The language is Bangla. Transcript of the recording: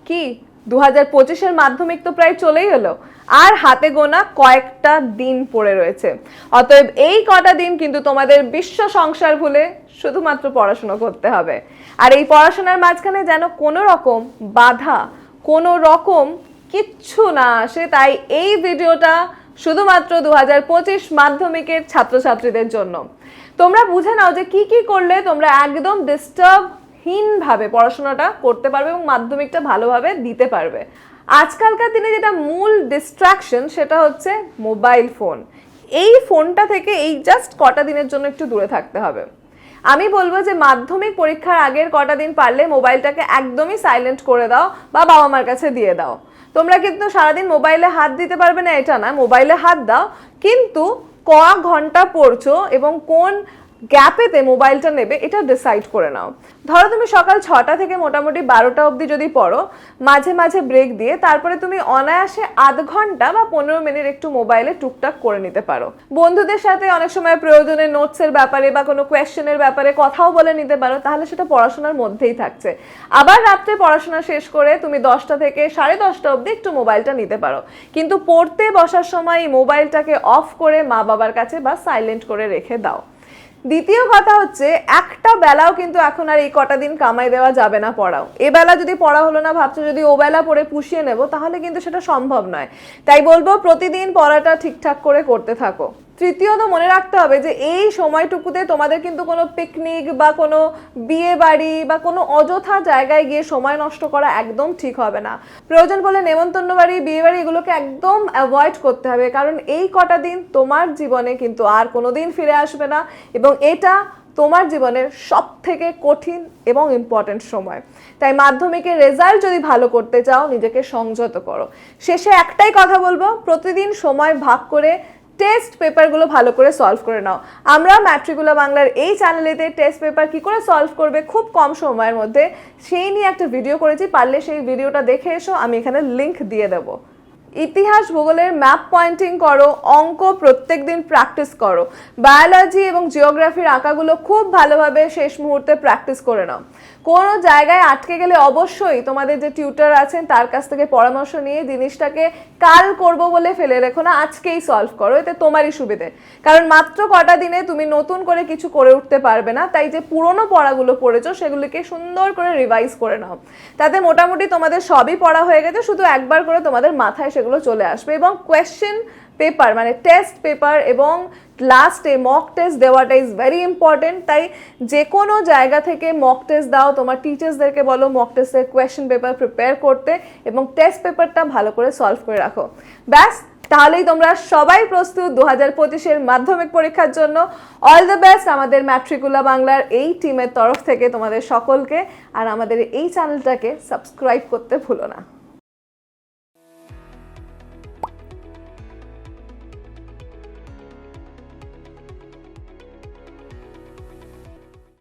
কি 2025-এর মাধ্যমিক তো প্রায় চলেই এলো, আর হাতে গোনা কয়েকটা দিন পড়ে রয়েছে। অতএব এই কটা দিন কিন্তু তোমাদের বিশ্ব সংসার ভুলে শুধুমাত্র পড়াশোনা করতে হবে। আর এই পড়াশোনার মাঝখানে যেন কোনো রকম বাধা, কোনো রকম কিচ্ছু না আসে। তাই এই ভিডিওটা শুধুমাত্র 2025 মাধ্যমিকের ছাত্রছাত্রীদের জন্য। তোমরা বুঝে নাও যে কি কি করলে তোমরা একদম ডিস্টার্বহীনভাবে পড়াশোনাটা করতে পারবে এবং মাধ্যমিকটা ভালোভাবে দিতে পারবে। আজকালকার দিনে যেটা মূল ডিস্ট্রাকশন সেটা হচ্ছে মোবাইল ফোন। এই ফোনটা থেকে এই জাস্ট কটা দিনের জন্য একটু দূরে থাকতে হবে। আমি বলবো যে মাধ্যমিক পরীক্ষার আগের কটা দিন পারলে মোবাইলটাকে একদমই সাইলেন্ট করে দাও বা বাবা মার কাছে দিয়ে দাও। তোমরা কিন্তু সারাদিন মোবাইলে হাত দিতে পারবে না এটা না, মোবাইলে হাত দাও, কিন্তু ক ঘন্টা পড়ছো এবং কোন গ্যাপেতে মোবাইলটা নেবে এটা ডিসাইড করে নাও। ধরো তুমি সকাল 6টা থেকে মোটামুটি 12টা অবধি যদি পড়ো, মাঝে মাঝে ব্রেক দিয়ে তারপরে তুমি অনায়াসে আধ ঘন্টা বা 15 মিনিট একটু মোবাইলে টুকটাক করে নিতে পারো। বন্ধুদের সাথে অনেক সময় প্রয়োজনে নোটসের ব্যাপারে বা কোনো কোয়েশ্চেনের ব্যাপারে কথাও বলে নিতে পারো, তাহলে সেটা পড়াশোনার মধ্যেই থাকছে। আবার রাত্রে পড়াশোনা শেষ করে তুমি 10টা থেকে 10:30 অবধি একটু মোবাইলটা নিতে পারো, কিন্তু পড়তে বসার সময় এই মোবাইলটাকে অফ করে মা বাবার কাছে বা সাইলেন্ট করে রেখে দাও। দ্বিতীয় কথা হচ্ছে, একটা বেলাও কিন্তু এখন আর এই কটা দিন কামাই দেওয়া যাবে না পড়াও। এ বেলা যদি পড়া হলো না ভাবছো যদি ও বেলা পড়ে পুষিয়ে নেব, তাহলে কিন্তু সেটা সম্ভব নয়। তাই বলবো প্রতিদিন পড়াটা ঠিকঠাক করে করতে থাকো। তৃতীয়ত মনে রাখতে হবে যে এই সময়টুকুতে তোমাদের কিন্তু কোনো পিকনিক বা কোনো বিয়ে বাড়ি বা কোনো অযথা জায়গায় গিয়ে সময় নষ্ট করা একদম ঠিক হবে না। প্রয়োজন বলে নেমন্তন্ন বাড়ি, বিয়ে বাড়ি এগুলোকে একদম অ্যাভয়েড করতে হবে, কারণ এই কটা দিন তোমার জীবনে কিন্তু আর কোনো দিন ফিরে আসবে না এবং এটা তোমার জীবনের সবথেকে কঠিন এবং ইম্পর্টেন্ট সময়। তাই মাধ্যমিকের রেজাল্ট যদি ভালো করতে চাও নিজেকে সংযত করো। শেষে একটাই কথা বলবো, প্রতিদিন সময় ভাগ করে টেস্ট পেপারগুলো ভালো করে সলভ করে নাও। আমরা ম্যাট্রিকুলা বাংলার এই চ্যানেলেতে টেস্ট পেপার কি করে সলভ করবে খুব কম সময়ের মধ্যে সেই নিয়ে একটা ভিডিও করেছি, পারলে সেই ভিডিওটা দেখে এসো, আমি এখানে লিংক দিয়ে দেবো। ইতিহাস ভূগোলের ম্যাপ পয়েন্টিং করো, অঙ্ক প্রত্যেক দিন প্র্যাকটিস করো, বায়োলজি এবং জিওগ্রাফির আঁকাগুলো খুব ভালোভাবে শেষ মুহূর্তে প্র্যাকটিস করে নাও। কোনো জায়গায় আটকে গেলে অবশ্যই তোমাদের যে টিউটর আছেন তার কাছ থেকে পরামর্শ নিয়ে জিনিসটাকে কাল করব বলে ফেলে রেখো না, আজকেই সলভ করো, এতে তোমারই সুবিধে। কারণ মাত্র কটা দিনে তুমি নতুন করে কিছু করে উঠতে পারবে না, তাই যে পুরনো পড়াগুলো পড়েছো সেগুলিকে সুন্দর করে রিভাইজ করে নাও। তাতে মোটামুটি তোমাদের সবই পড়া হয়ে গেছে, শুধু একবার করে তোমাদের মাথায় সেগুলো চলে আসবে। এবং কোয়েশ্চেন পেপার মানে টেস্ট পেপার এবং লাস্টে মক টেস্ট দেওয়াটা ইজ ভেরি ইম্পর্টেন্ট। তাই যে কোনো জায়গা থেকে মক টেস্ট দাও, তোমার টিচার্সদেরকে বলো মক টেস্টের কোয়েশ্চেন পেপার প্রিপেয়ার করতে এবং টেস্ট পেপারটা ভালো করে সলভ করে রাখো। ব্যাস, তাহলেই তোমরা সবাই প্রস্তুত 2025-এর মাধ্যমিক পরীক্ষার জন্য। অল দ্য বেস্ট আমাদের ম্যাট্রিকুলা বাংলার এই টিমের তরফ থেকে তোমাদের সকলকে। আর আমাদের এই চ্যানেলটাকে সাবস্ক্রাইব করতে ভুলো না।